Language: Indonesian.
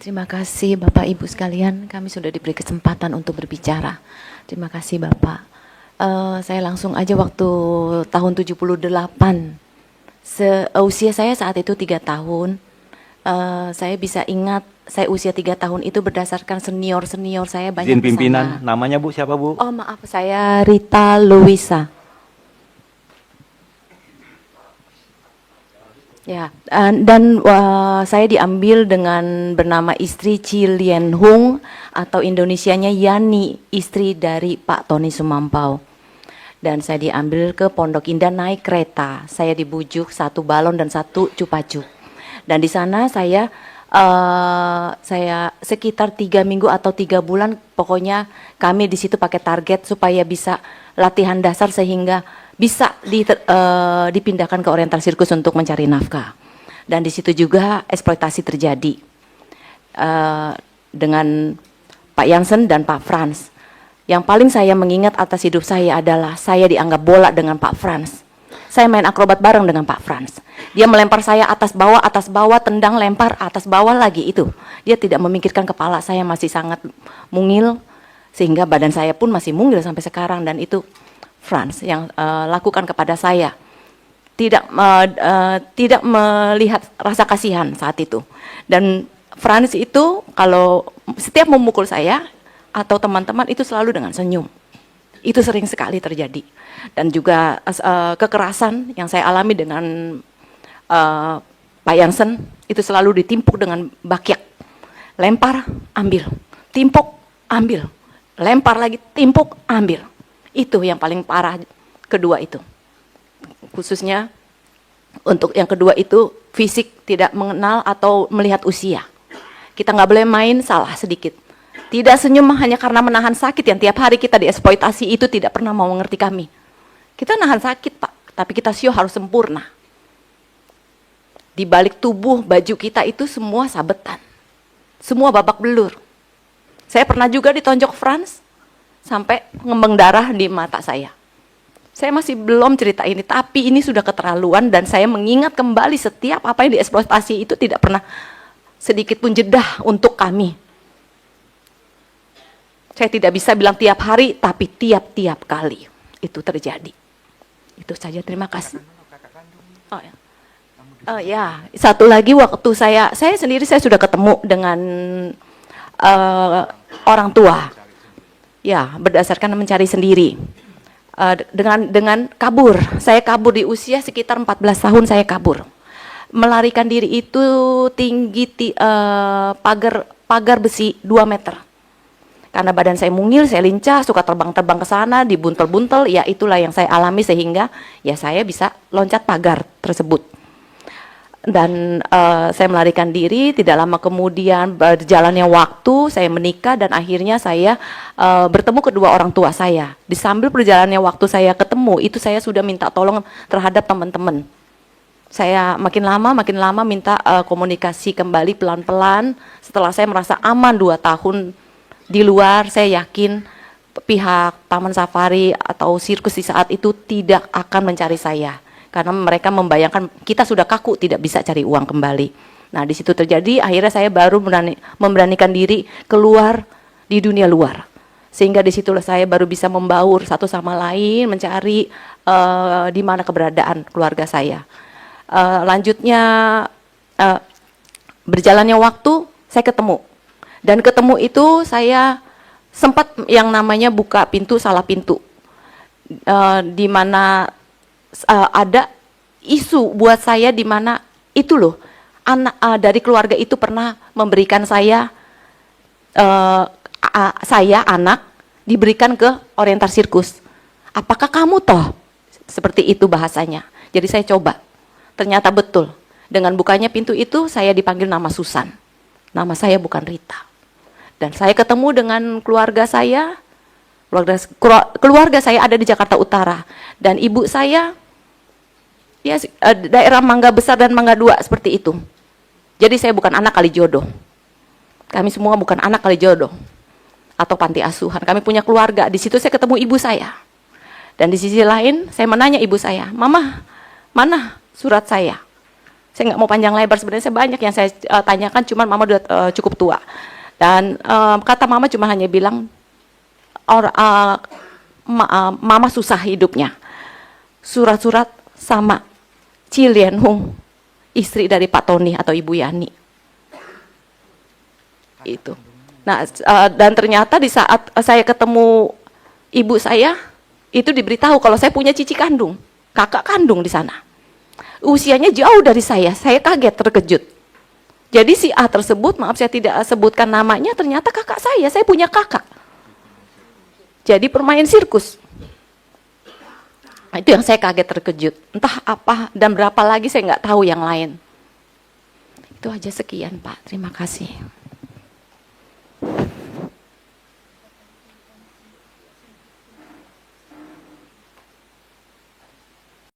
Terima kasih Bapak Ibu sekalian, kami sudah diberi kesempatan untuk berbicara. Terima kasih Bapak. Saya langsung aja waktu tahun 78. Usia saya saat itu 3 tahun. Saya bisa ingat saya usia 3 tahun itu berdasarkan senior-senior saya banyak Izin di sana. pimpinan, namanya Bu siapa Bu? Oh maaf, saya Rita Luisa. Ya, dan saya diambil dengan bernama istri Chi Lien Hung atau Indonesianya Yani, istri dari Pak Tony Sumampau. Dan saya diambil ke Pondok Indah naik kereta. Saya dibujuk 1 balon dan 1 cupacu. Dan di sana saya sekitar 3 minggu atau 3 bulan, pokoknya kami di situ pakai target supaya bisa latihan dasar sehingga bisa dipindahkan ke Oriental Sirkus untuk mencari nafkah. Dan di situ juga eksploitasi terjadi dengan Pak Jansen dan Pak Frans. Yang paling saya mengingat atas hidup saya adalah saya dianggap bola dengan Pak Frans. Saya main akrobat bareng dengan Pak Frans. Dia melempar saya atas bawah, tendang, lempar, atas bawah lagi itu. Dia tidak memikirkan kepala saya masih sangat mungil, sehingga badan saya pun masih mungil sampai sekarang. Dan itu Frans yang lakukan kepada saya. Tidak melihat rasa kasihan saat itu. Dan Frans itu kalau setiap memukul saya atau teman-teman itu selalu dengan senyum. Itu sering sekali terjadi. Dan juga kekerasan yang saya alami dengan Pak Jansen itu selalu ditimpuk dengan bakyak. Lempar, ambil. Timpuk, ambil. Lempar lagi, timpuk, ambil. Itu yang paling parah kedua itu. Khususnya untuk yang kedua itu fisik tidak mengenal atau melihat usia. Kita nggak boleh main salah sedikit. Tidak senyum hanya karena menahan sakit yang tiap hari kita dieksploitasi itu tidak pernah mau mengerti kami. Kita nahan sakit Pak, tapi kita show harus sempurna. Di balik tubuh baju kita itu semua sabetan. Semua babak belur. Saya pernah juga ditonjok Frans sampai ngembang darah di mata saya. Saya masih belum cerita ini, tapi ini sudah keterlaluan dan saya mengingat kembali setiap apa yang dieksploitasi itu tidak pernah sedikit pun jeda untuk kami. Saya tidak bisa bilang tiap hari, tapi tiap-tiap kali itu terjadi. Itu saja, terima kasih. Oh ya. Ya, satu lagi waktu saya sendiri saya sudah ketemu dengan orang tua. Ya, berdasarkan mencari sendiri. Dengan kabur. Saya kabur di usia sekitar 14 tahun saya kabur. Melarikan diri itu tinggi pagar besi 2 meter. Karena badan saya mungil, saya lincah, suka terbang-terbang ke sana, dibuntel-buntel, ya itulah yang saya alami sehingga ya saya bisa loncat pagar tersebut. Dan saya melarikan diri, tidak lama kemudian berjalannya waktu, saya menikah dan akhirnya saya bertemu kedua orang tua saya. Di sambil perjalannya waktu saya ketemu, itu saya sudah minta tolong terhadap teman-teman. Saya makin lama minta komunikasi kembali pelan-pelan. Setelah saya merasa aman 2 tahun di luar, saya yakin pihak Taman Safari atau sirkus di saat itu tidak akan mencari saya. Karena mereka membayangkan kita sudah kaku, tidak bisa cari uang kembali. Nah di situ terjadi, akhirnya saya baru memberanikan diri keluar di dunia luar. Sehingga di situlah saya baru bisa membaur satu sama lain, mencari di mana keberadaan keluarga saya. Lanjutnya berjalannya waktu, saya ketemu. Dan ketemu itu saya sempat yang namanya buka pintu, salah pintu. Di mana ada isu buat saya di mana itu loh, anak dari keluarga itu pernah memberikan saya anak diberikan ke Oriental Sirkus. Apakah kamu toh? Seperti itu bahasanya. Jadi saya coba. Ternyata betul. Dengan bukanya pintu itu saya dipanggil nama Susan. Nama saya bukan Rita. Dan saya ketemu dengan keluarga saya. Keluarga saya ada di Jakarta Utara. Dan ibu saya ya daerah Mangga Besar dan Mangga Dua seperti itu. Jadi saya bukan anak kali jodoh. Kami semua bukan anak kali jodoh atau panti asuhan. Kami punya keluarga. Di situ saya ketemu ibu saya. Dan di sisi lain saya menanya ibu saya, "Mama, mana surat saya?" Saya nggak mau panjang lebar, sebenarnya banyak yang saya tanyakan, cuman mama udah cukup tua. Dan kata mama cuma hanya bilang, mama susah hidupnya. Surat-surat sama Chi Lien Hung, istri dari Pak Tony atau Ibu Yani. Itu. Nah, dan ternyata di saat saya ketemu ibu saya, itu diberitahu kalau saya punya cici kandung, kakak kandung di sana. Usianya jauh dari saya kaget, terkejut. Jadi si A tersebut, maaf saya tidak sebutkan namanya, ternyata kakak saya punya kakak. Jadi permain sirkus. Itu yang saya kaget, terkejut. Entah apa dan berapa lagi saya nggak tahu yang lain. Itu aja, sekian Pak, terima kasih.